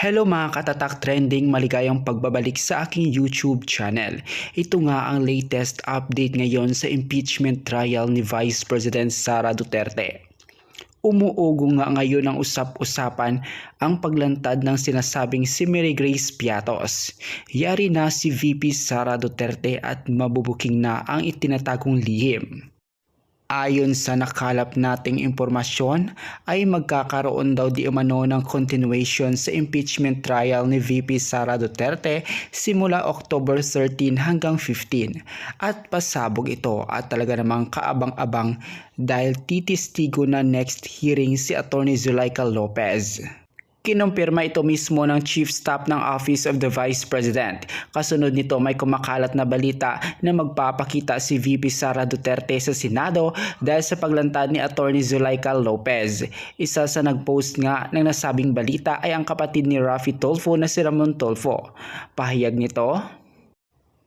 Hello mga katatak trending, maligayang pagbabalik sa aking YouTube channel. Ito nga ang latest update ngayon sa impeachment trial ni Vice President Sara Duterte. Umuugo nga ngayon ang usap-usapan ang paglantad ng sinasabing si Mary Grace Piatos. Yari na si VP Sara Duterte at mabubuking na ang itinatagong lihim. Ayon sa nakalap nating impormasyon ay magkakaroon daw di umano ng continuation sa impeachment trial ni VP Sara Duterte simula October 13 hanggang 15 at pasabog ito at talaga namang kaabang-abang dahil titistigo na next hearing si Atty. Zulaika Lopez. Kinumpirma ito mismo ng Chief Staff ng Office of the Vice President. Kasunod nito may kumakalat na balita na magpapakita si VP Sara Duterte sa Senado dahil sa paglantad ni Atty. Zulaika Lopez. Isa sa nagpost nga ng nasabing balita ay ang kapatid ni Raffy Tulfo na si Ramon Tulfo. Pahayag nito,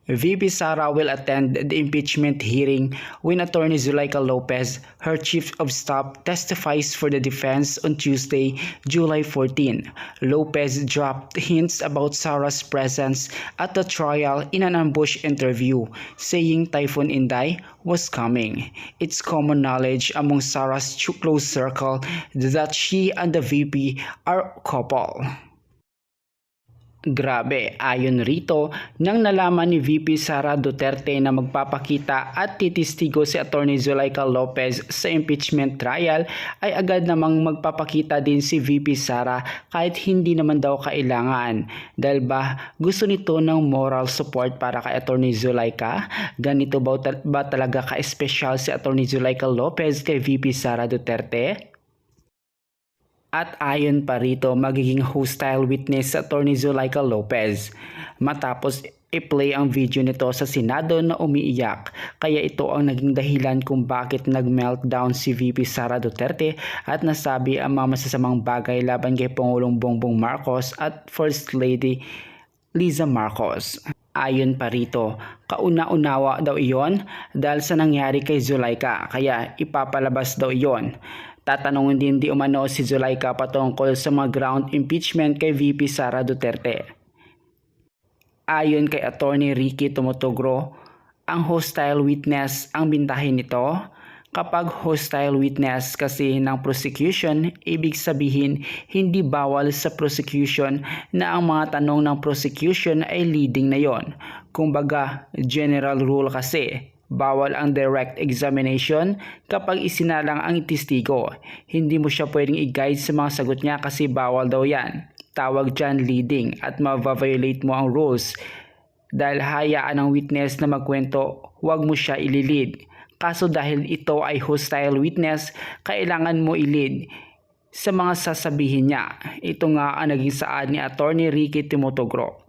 VP Sara will attend the impeachment hearing when Atty. Zulaika Lopez, her Chief of Staff, testifies for the defense on Tuesday, July 14. Lopez dropped hints about Sara's presence at the trial in an ambush interview, saying Typhoon Inday was coming. It's common knowledge among Sara's close circle that she and the VP are a couple. Grabe, ayon rito, nang nalaman ni VP Sara Duterte na magpapakita at titistigo si Atty. Zulaika Lopez sa impeachment trial ay agad namang magpapakita din si VP Sara kahit hindi naman daw kailangan. Dahil ba gusto nito ng moral support para kay Atty. Zulaika? Ganito ba talaga ka-espesyal si Atty. Zulaika Lopez kay VP Sara Duterte? At ayon pa rito, magiging hostile witness sa Atty. Zulaika Lopez matapos i-play ang video nito sa Senado na umiiyak. Kaya ito ang naging dahilan kung bakit nag-meltdown si VP Sara Duterte at nasabi ang mga masasamang bagay laban kay Pangulong Bongbong Marcos at First Lady Liza Marcos. Ayon pa rito, kauna-unawa daw iyon dahil sa nangyari kay Zulaika kaya ipapalabas daw iyon. Tatanungin din di umano si Zulaika patungkol sa mga ground impeachment kay VP Sara Duterte. Ayon kay Atty. Ricky Tumutogro, ang hostile witness ang bintahin nito. Kapag hostile witness kasi ng prosecution, ibig sabihin hindi bawal sa prosecution na ang mga tanong ng prosecution ay leading na yon. Kumbaga, general rule kasi. Bawal ang direct examination kapag isinalang ang testigo. Hindi mo siya pwedeng i-guide sa mga sagot niya kasi bawal daw yan. Tawag dyan leading at ma-violate mo ang rules. Dahil hayaan ng witness na magkwento, huwag mo siya ililid. Kaso dahil ito ay hostile witness, kailangan mo ilid sa mga sasabihin niya. Ito nga ang naging saad ni Atty. Ricky Tumutogro.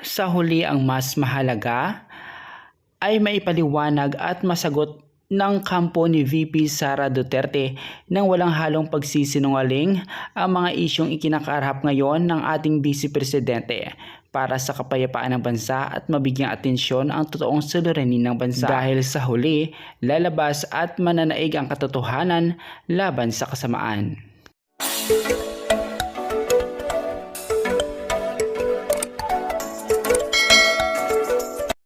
Sa huli, ang mas mahalaga ay maipaliwanag at masagot ng kampo ni VP Sara Duterte nang walang halong pagsisinungaling ang mga isyong ikinakaharap ngayon ng ating Vice Presidente para sa kapayapaan ng bansa at mabigyang atensyon ang totoong suliranin ng bansa. Dahil sa huli, lalabas at mananaig ang katotohanan laban sa kasamaan.